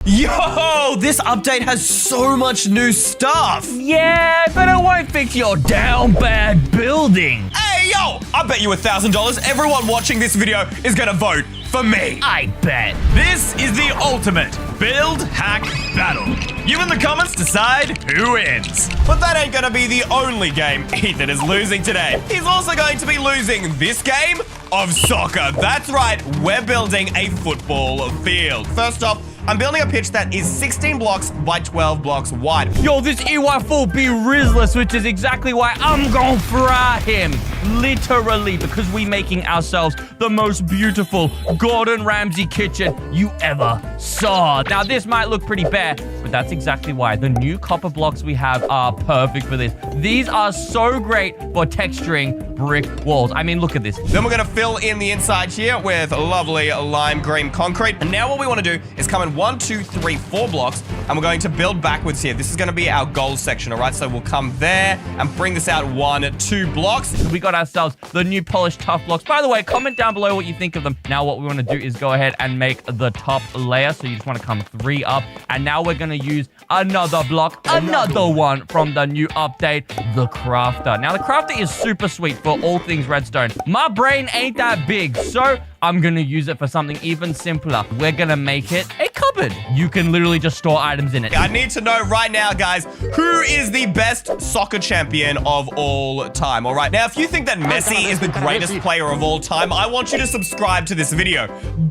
Yo, this update has so much new stuff. Yeah, but it won't fix your down bad building. Hey, yo, I bet you $1,000 everyone watching this video is gonna vote for me. I bet. This is the ultimate build hack battle. You in the comments decide who wins. But that ain't gonna be the only game Ethan is losing today. He's also going to be losing this game of soccer. That's right, we're building a football field. First off, I'm building a pitch that is 16 blocks by 12 blocks wide. Yo, this EY4 be Rizzless, which is exactly why I'm gonna fry him. Literally, because we making ourselves the most beautiful Gordon Ramsay kitchen you ever saw. Now, this might look pretty bare, but that's exactly why. The new copper blocks we have are perfect for this. These are so great for texturing brick walls. I mean, look at this. Then we're gonna fill in the inside here with lovely lime green concrete. And now what we wanna do is come in 1, 2, 3, 4 blocks, and we're going to build backwards here. This is gonna be our goal section, all right? So we'll come there and bring this out 1, 2 blocks. We got ourselves the new polished tough blocks. By the way, comment down below what you think of them. Now what we want to do is go ahead and make the top layer. So you just want to come 3 up. And now we're going to use another block, another one from the new update, the crafter. Now the crafter is super sweet for all things redstone. My brain ain't that big, so I'm going to use it for something even simpler. We're going to make it a cupboard. You can literally just store items in it. I need to know right now, guys, who is the best soccer champion of all time, all right? Now, if you think that Messi is the greatest player of all time, I want you to subscribe to this video.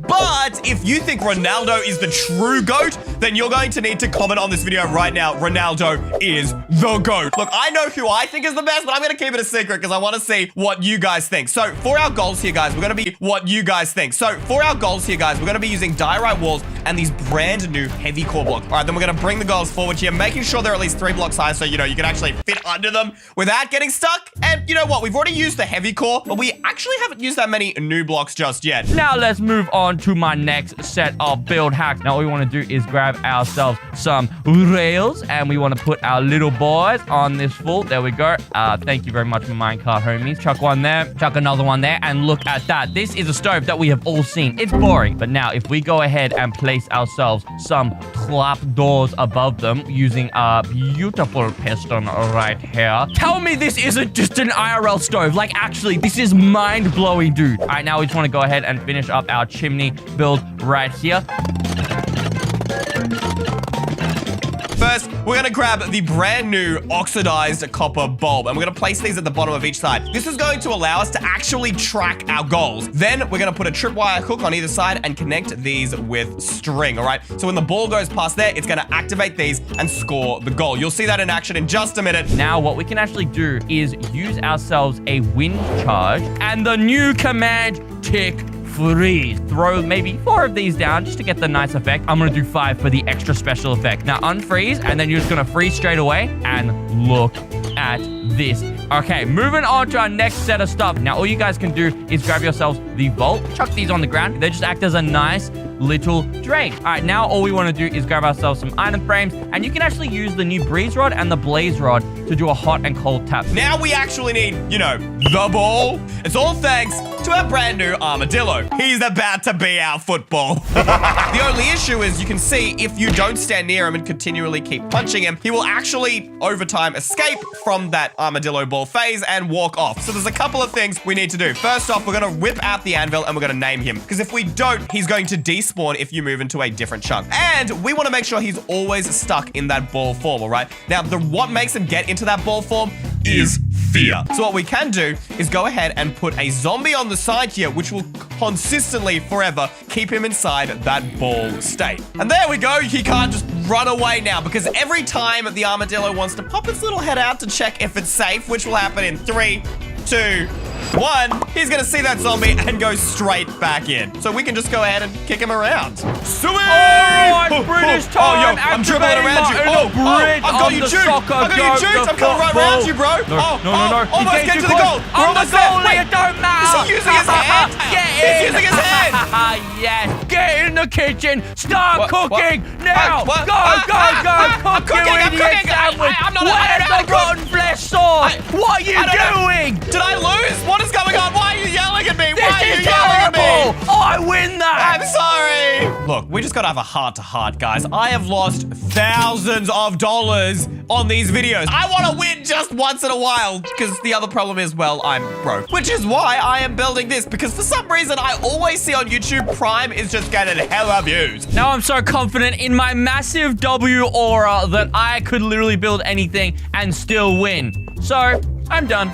But if you think Ronaldo is the true GOAT, then you're going to need to comment on this video right now. Ronaldo is the GOAT. Look, I know who I think is the best, but I'm going to keep it a secret because I want to see what you guys think. So for our goals here, guys, we're going to be what you guys think. So for our goals here, guys, we're going to be using diorite walls and these brand new heavy core blocks. All right, then we're going to bring the goals forward here, making sure they're at least 3 blocks high so, you know, you can actually fit under them without getting stuck. And you know what? We've already used the heavy core, but we actually haven't used that many new blocks just yet. Now let's move on to my next set of build hacks. Now what we want to do is grab ourselves some rails and we want to put our little boys on this full. There we go. Thank you very much, minecart homies. Chuck one there, chuck another one there, and look at that. This is a stove that we have all seen. It's boring, but now if we go ahead and place ourselves some clap doors above them using a beautiful piston right here. Tell me this isn't just an IRL stove. Like, actually, this is mind-blowing, dude. All right, now we just want to go ahead and finish up our chimney build right here. First, we're going to grab the brand new oxidized copper bulb, and we're going to place these at the bottom of each side. This is going to allow us to actually track our goals. Then we're going to put a tripwire hook on either side and connect these with string, all right? So when the ball goes past there, it's going to activate these and score the goal. You'll see that in action in just a minute. Now, what we can actually do is use ourselves a wind charge and the new command, tick freeze. Throw maybe 4 of these down just to get the nice effect. I'm going to do 5 for the extra special effect. Now unfreeze, and then you're just going to freeze straight away, and look at this. Okay, moving on to our next set of stuff. Now all you guys can do is grab yourselves the vault, chuck these on the ground. They just act as a nice little drain. All right, now all we want to do is grab ourselves some iron frames, and you can actually use the new breeze rod and the blaze rod to do a hot and cold tap. Now we actually need, you know, the ball. It's all thanks to our brand new armadillo. He's about to be our football. The only issue is you can see if you don't stand near him and continually keep punching him, he will actually over time escape from that armadillo ball phase and walk off. So there's a couple of things we need to do. First off, we're going to whip out the anvil and we're going to name him, because if we don't, he's going to despawn if you move into a different chunk. And we want to make sure he's always stuck in that ball form, all right? Now, what makes him get into that ball form is fear. So what we can do is go ahead and put a zombie on the side here, which will consistently forever keep him inside that ball state. And there we go. He can't just run away now, because every time the armadillo wants to pop its little head out to check if it's safe, which will happen in 3, 2, 1, he's gonna see that zombie and go straight back in. So we can just go ahead and kick him around. Sweet! Oh, British time! Yo, I'm dribbling around you. I got you juked. I got you juked. I'm coming right around you, bro. No. Almost get to the goal. We're almost there. Wait, it don't matter. is he using his hand? Get in. He's using his hand. Yes. get in the kitchen. Start cooking now. What? Go. I'm Cook cooking, your I'm idiot cooking. sandwich. I'm not- Where's I the rotten flesh sauce? What are you I don't know. doing? Did I lose? What is going on? Why are you yelling at me? This Why are you is yelling at me? terrible. I win that. I'm sorry. Look, we just gotta have a heart-to-heart, guys. I have lost thousands of dollars on these videos. I want to win just once in a while because the other problem is, well, I'm broke. Which is why I am building this because for some reason I always see on YouTube Prime is just getting hella views. Now I'm so confident in my massive W aura that I could literally build anything and still win. So, I'm done.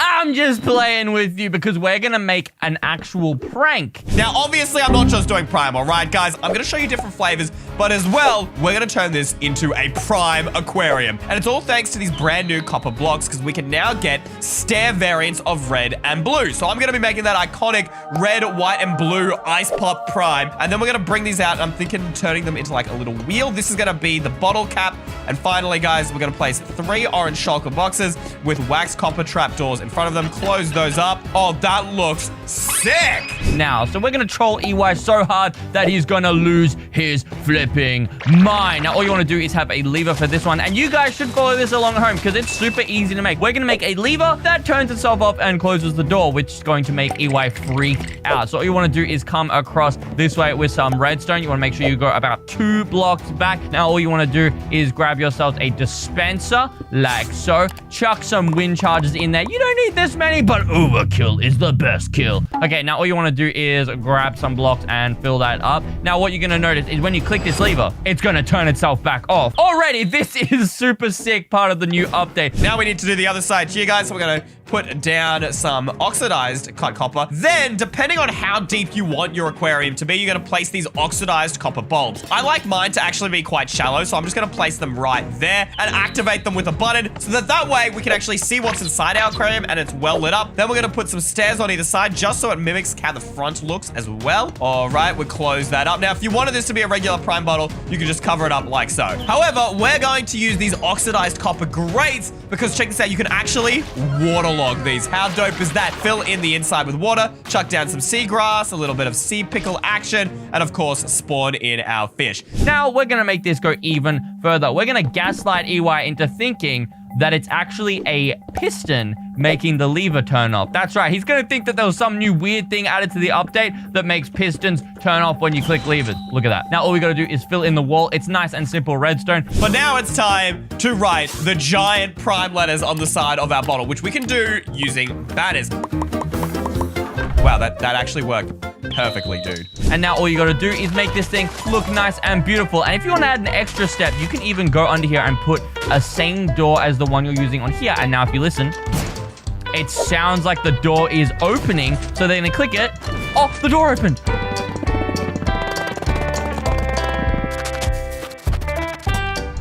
I'm just playing with you because we're gonna make an actual prank. Now, obviously, I'm not just doing Prime, all right, guys? I'm gonna show you different flavors, but as well, we're gonna turn this into a Prime aquarium. And it's all thanks to these brand new copper blocks because we can now get stair variants of red and blue. So I'm gonna be making that iconic red, white, and blue Ice Pop Prime. And then we're gonna bring these out, and I'm thinking turning them into like a little wheel. This is gonna be the bottle cap. And finally, guys, we're gonna place 3 orange shulker boxes with wax copper trapdoors in front of them. Close those up. Oh, that looks sick. Now, so we're gonna troll EY so hard that he's gonna lose his flipping mind. Now, all you wanna do is have a lever for this one, and you guys should follow this along at home because it's super easy to make. We're gonna make a lever that turns itself off and closes the door, which is going to make EY freak out. So all you wanna do is come across this way with some redstone. You wanna make sure you go about 2 blocks back. Now, all you wanna do is grab yourselves a dispenser like so. Chuck some wind charges in there. You don't need this many, but overkill is the best kill. Okay, now all you want to do is grab some blocks and fill that up. Now, what you're going to notice is when you click this lever, it's going to turn itself back off. Already, this is super sick part of the new update. Now we need to do the other side here, guys. So we're going to put down some oxidized cut copper. Then, depending on how deep you want your aquarium to be, you're going to place these oxidized copper bulbs. I like mine to actually be quite shallow, so I'm just going to place them right there and activate them with a button so that way we can actually see what's inside our aquarium and it's well lit up. Then we're going to put some stairs on either side just so it mimics how the front looks as well. All right, we close that up. Now, if you wanted this to be a regular Prime bottle, you can just cover it up like so. However, we're going to use these oxidized copper grates because check this out, you can actually waterlog these. How dope is that? Fill in the inside with water, chuck down some seagrass, a little bit of sea pickle action, and of course, spawn in our fish. Now, we're going to make this go even further. We're going to gaslight EY into thinking that it's actually a piston making the lever turn off. That's right. He's going to think that there was some new weird thing added to the update that makes pistons turn off when you click levers. Look at that. Now, all we got to do is fill in the wall. It's nice and simple redstone. But now it's time to write the giant Prime letters on the side of our bottle, which we can do using banners. Wow, that actually worked perfectly, dude. And now all you got to do is make this thing look nice and beautiful. And if you want to add an extra step, you can even go under here and put a same door as the one you're using on here. And now if you listen, it sounds like the door is opening. So they're going to click it. Oh, the door opened.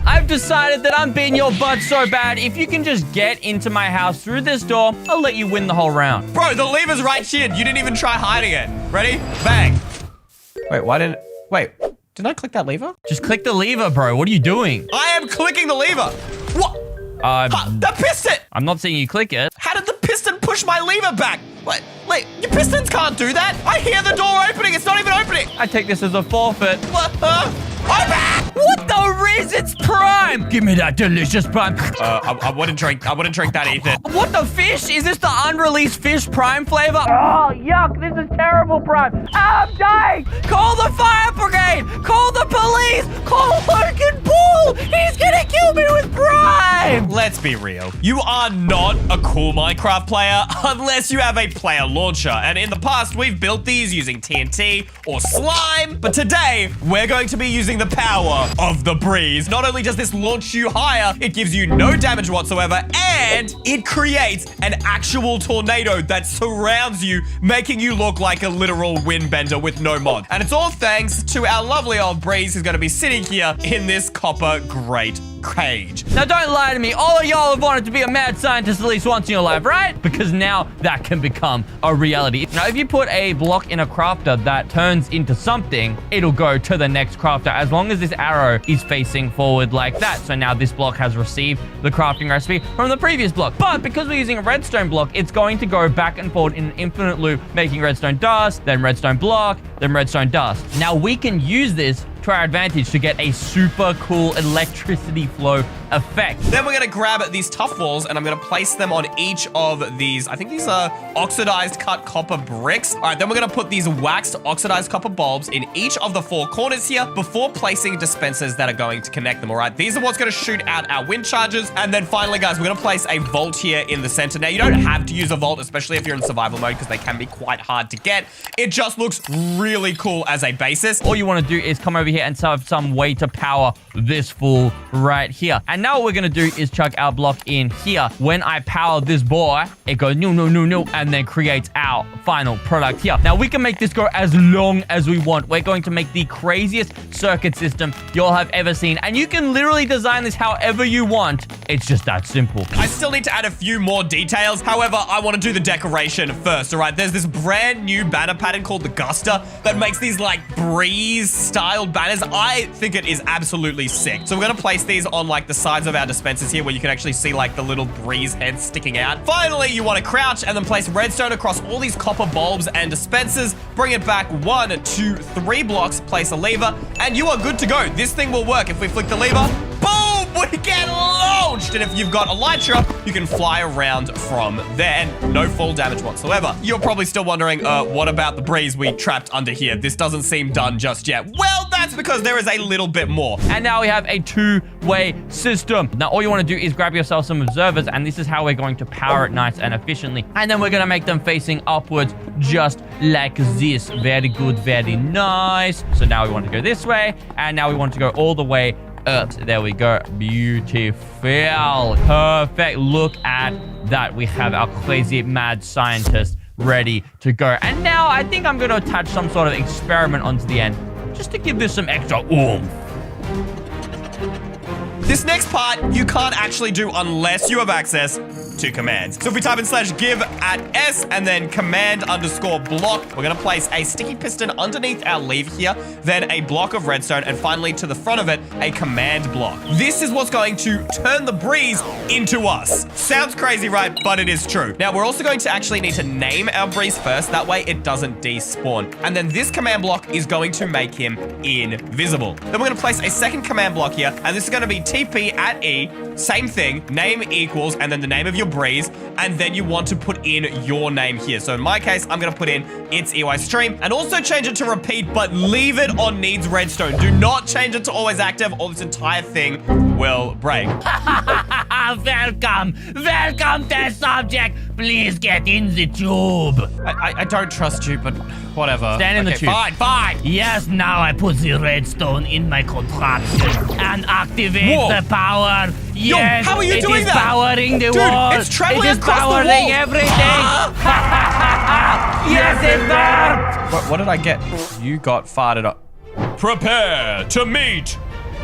I've decided that I'm beating your butt so bad, if you can just get into my house through this door, I'll let you win the whole round. Bro, the lever's right here. You didn't even try hiding it. Ready? Bang. Wait, didn't I click that lever? Just click the lever, bro. What are you doing? I am clicking the lever. What? The piston. I'm not seeing you click it. How did the piston push my lever back? What? Wait, your pistons can't do that. I hear the door opening. It's not even opening. I take this as a forfeit. What? Open! What the riz? It's Prime! Give me that delicious Prime. I wouldn't drink that, Ethan. What the fish? Is this the unreleased fish Prime flavor? Oh, yuck. This is terrible, Prime. I'm dying. Call the fire brigade. Call the police. Call Logan Paul. He's gonna kill me with Prime. Let's be real. You are not a cool Minecraft player unless you have a player launcher. And in the past, we've built these using TNT or slime. But today, we're going to be using the power of the breeze. Not only does this launch you higher, it gives you no damage whatsoever, and it creates an actual tornado that surrounds you, making you look like a literal windbender with no mod. And it's all thanks to our lovely old breeze who's going to be sitting here in this copper grate cage. Now, don't lie to me. All of y'all have wanted to be a mad scientist at least once in your life, right? Because now that can become a reality. Now, if you put a block in a crafter that turns into something, it'll go to the next crafter as long as this arrow is facing forward like that. So now this block has received the crafting recipe from the previous block. But because we're using a redstone block, it's going to go back and forward in an infinite loop, making redstone dust, then redstone block, then redstone dust. Now, we can use this to our advantage to get a super cool electricity flow effect. Then we're going to grab these tough walls and I'm going to place them on each of these. I think these are oxidized cut copper bricks. All right, then we're going to put these waxed oxidized copper bulbs in each of the 4 corners here before placing dispensers that are going to connect them. All right, these are what's going to shoot out our wind charges. And then finally, guys, we're going to place a vault here in the center. Now, you don't have to use a vault, especially if you're in survival mode, because they can be quite hard to get. It just looks really cool as a basis. All you want to do is come over here and have some way to power this fool right here. And now what we're going to do is chuck our block in here. When I power this boy, it goes no, no, no, no, and then creates our final product here. Now, we can make this go as long as we want. We're going to make the craziest circuit system you'll have ever seen. And you can literally design this however you want. It's just that simple. I still need to add a few more details. However, I want to do the decoration first, all right? There's this brand new banner pattern called the Guster that makes these like breeze-styled banners. I think it is absolutely sick. So we're going to place these on like the sides of our dispensers here where you can actually see like the little breeze heads sticking out. Finally, you want to crouch and then place redstone across all these copper bulbs and dispensers. Bring it back 1, 2, 3 blocks, place a lever, and you are good to go. This thing will work. If we flick the lever, boom, we get launched. And if you've got Elytra, you can fly around from there and no fall damage whatsoever. You're probably still wondering, what about the breeze we trapped under here? This doesn't seem done just yet. Well, that's because there is a little bit more. And now we have a 2-way system. Now, all you want to do is grab yourself some observers, and this is how we're going to power it nice and efficiently. And then we're going to make them facing upwards just like this. Very good, very nice. So now we want to go this way, and now we want to go all the way up. There we go. Beautiful. Perfect. Look at that. We have our crazy mad scientist ready to go. And now I think I'm going to attach some sort of experiment onto the end just to give this some extra oomph. This next part, you can't actually do unless you have access to commands. So if we type in /give at S and then command_block, we're going to place a sticky piston underneath our lever here, then a block of redstone, and finally to the front of it, a command block. This is what's going to turn the breeze into us. Sounds crazy, right? But it is true. Now, we're also going to actually need to name our breeze first. That way it doesn't despawn. And then this command block is going to make him invisible. Then we're going to place a second command block here, and this is going to be TP at E, same thing, name equals, and then the name of your breeze, and then you want to put in your name here. So in my case, I'm going to put in it's EYstream, and also change it to repeat, but leave it on needs redstone. Do not change it to always active, or this entire thing will break. Welcome, test subject. Please get in the tube. I don't trust you, but whatever. Stand in the tube. Fine. Yes, now I put the redstone in my contraption and activate the power. Yes, how are you doing that? It is powering the Dude, wall. it's traveling It is across the powering wall. everything. Yes, it worked. What did I get? You got farted up. Prepare to meet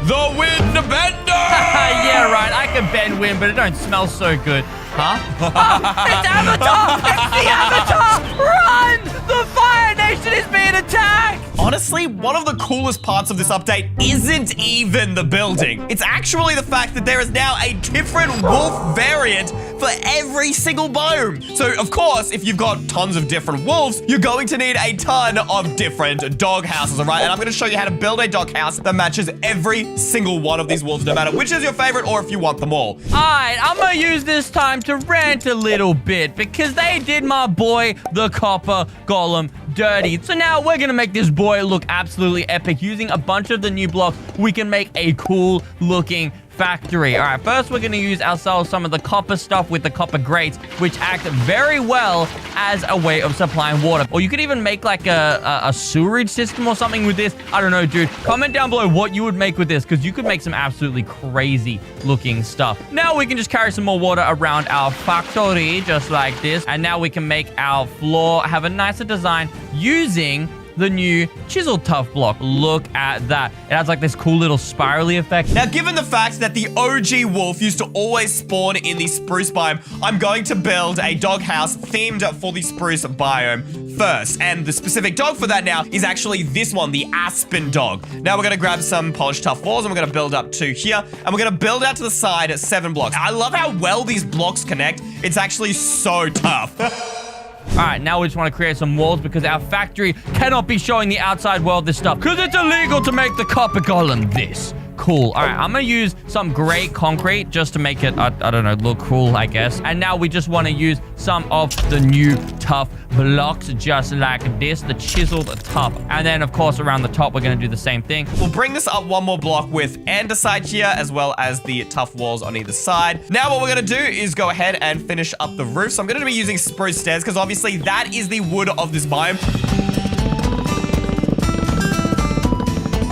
the wind bender! Yeah, right. I can bend wind, but it don't smell so good. Huh? Oh, it's Avatar! It's the Avatar! Run! The Fire Nation is being attacked! Honestly, one of the coolest parts of this update isn't even the building. It's actually the fact that there is now a different wolf variant for every single biome. So, of course, if you've got tons of different wolves, you're going to need a ton of different dog houses, all right? And I'm going to show you how to build a dog house that matches every single one of these wolves, no matter which is your favorite or if you want them all. All right, I'm going to use this time to rant a little bit because they did my boy, the Copper Golem, dirty. So now we're going to make this boy look absolutely epic. Using a bunch of the new blocks, we can make a cool looking factory. All right, first we're going to use ourselves some of the copper stuff with the copper grates, which act very well as a way of supplying water. Or you could even make like a sewerage system or something with this. I don't know, dude. Comment down below what you would make with this, because you could make some absolutely crazy looking stuff. Now we can just carry some more water around our factory just like this. And now we can make our floor have a nicer design using the new chiseled tough block. Look at that. It has like this cool little spirally effect. Now, given the fact that the OG wolf used to always spawn in the spruce biome, I'm going to build a doghouse themed for the spruce biome first. And the specific dog for that now is actually this one, the aspen dog. Now we're going to grab some polished tough walls and we're going to build up to here. And we're going to build out to the side at 7 blocks. I love how well these blocks connect. It's actually so tough. All right, now we just want to create some walls because our factory cannot be showing the outside world this stuff because it's illegal to make the copper golem this. Cool. All right, I'm going to use some gray concrete just to make it, I don't know, look cool, I guess. And now we just want to use some of the new tough blocks just like this, the chiseled tough. And then, of course, around the top, we're going to do the same thing. We'll bring this up 1 more block with andesite here, as well as the tough walls on either side. Now, what we're going to do is go ahead and finish up the roof. So I'm going to be using spruce stairs because obviously that is the wood of this biome.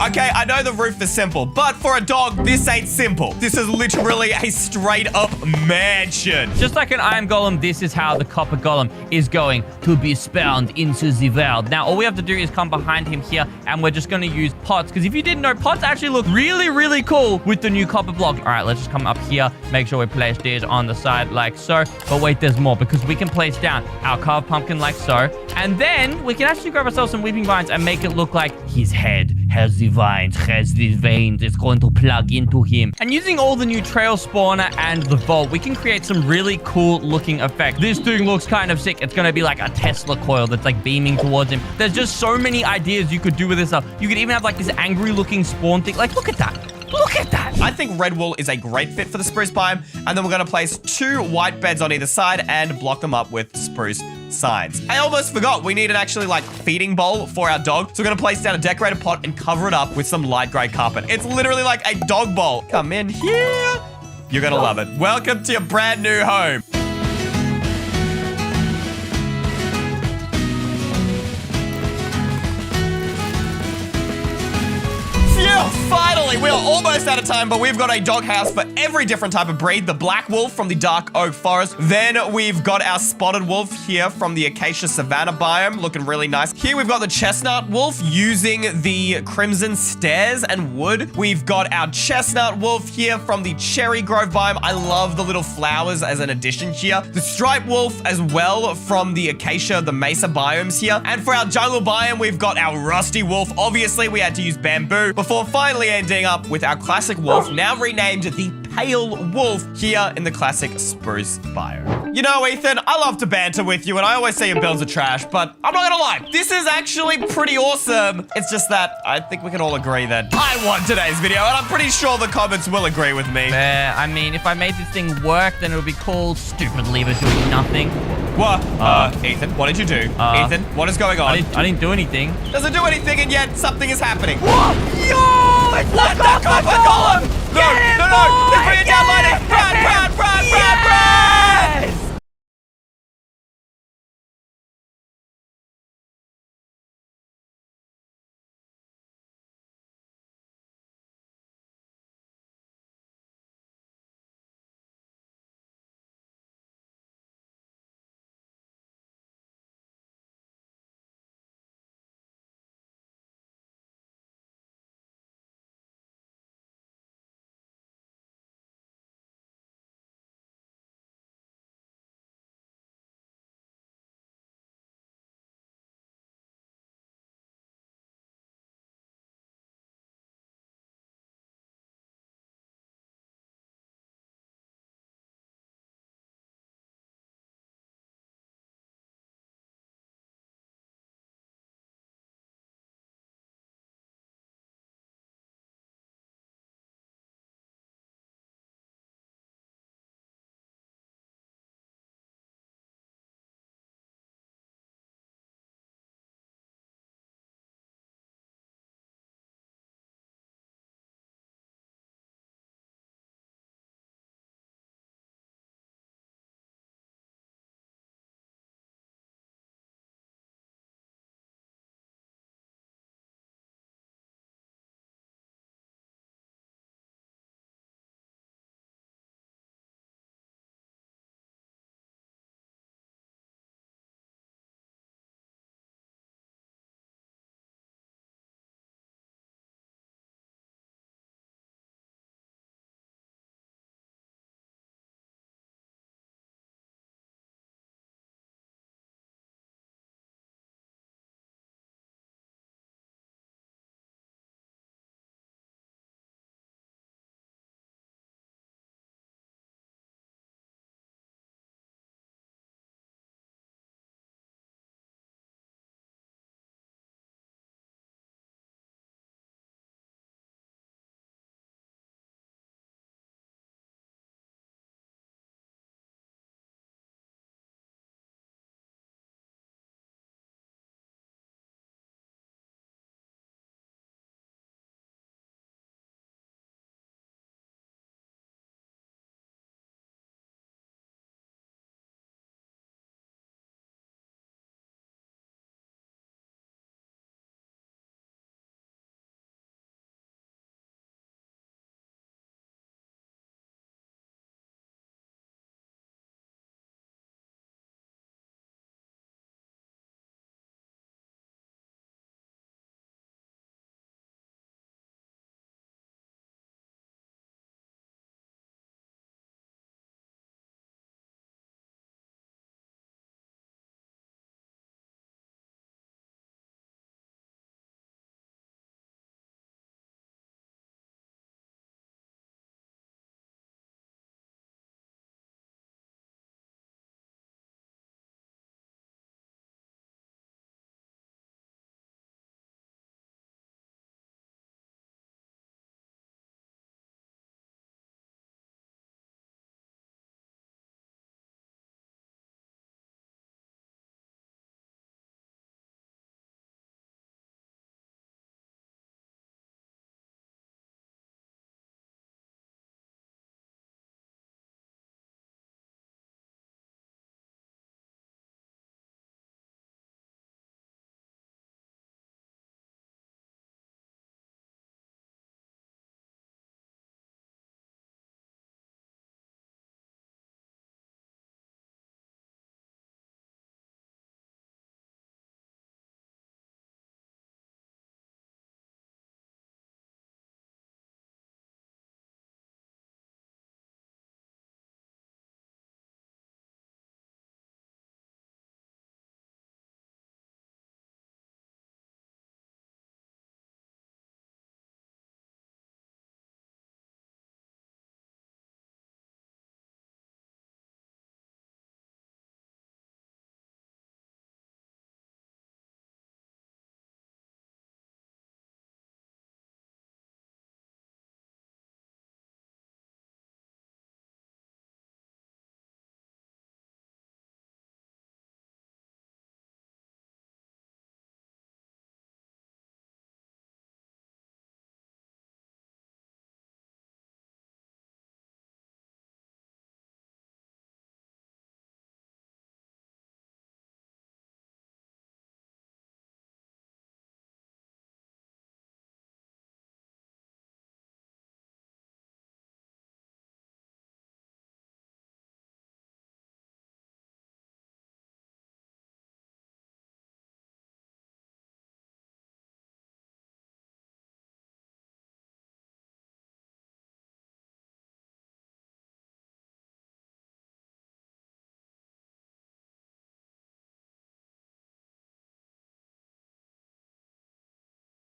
Okay, I know the roof is simple, but for a dog, this ain't simple. This is literally a straight-up mansion. Just like an iron golem, this is how the copper golem is going to be spawned into the world. Now, all we have to do is come behind him here, and we're just going to use pots, because if you didn't know, pots actually look really, really cool with the new copper block. All right, let's just come up here, make sure we place these on the side like so. But wait, there's more, because we can place down our carved pumpkin like so, and then we can actually grab ourselves some weeping vines and make it look like his head has the vines, has these veins. It's going to plug into him. And using all the new trail spawner and the vault, we can create some really cool looking effects. This thing looks kind of sick. It's going to be like a Tesla coil that's like beaming towards him. There's just so many ideas you could do with this stuff. You could even have like this angry looking spawn thing. Like, look at that. Look at that. I think red wool is a great fit for the spruce biome. And then we're going to place 2 white beds on either side and block them up with spruce signs. I almost forgot we need an actually like feeding bowl for our dog. So we're going to place down a decorated pot and cover it up with some light gray carpet. It's literally like a dog bowl. Come in here. You're going to love it. Welcome to your brand new home. Finally, we are almost out of time, but we've got a doghouse for every different type of breed. The black wolf from the dark oak forest. Then we've got our spotted wolf here from the acacia savanna biome, looking really nice. Here we've got the chestnut wolf using the crimson stairs and wood. We've got our chestnut wolf here from the cherry grove biome. I love the little flowers as an addition here. The striped wolf as well from the acacia, the mesa biomes here. And for our jungle biome, we've got our rusty wolf. Obviously, we had to use bamboo before finally ending up with our classic wolf, now renamed the pale wolf here in the classic spruce biome. You know, Ethan, I love to banter with you, and I always say your builds are trash, but I'm not gonna lie, this is actually pretty awesome. It's just that I think we can all agree that I won today's video, and I'm pretty sure the comments will agree with me. I mean, if I made this thing work, then it would be called stupid lever doing nothing. What? Ethan, what did you do? Ethan, what is going on? I didn't do anything. Doesn't do anything, and yet something is happening. Whoa! Yo! It's not that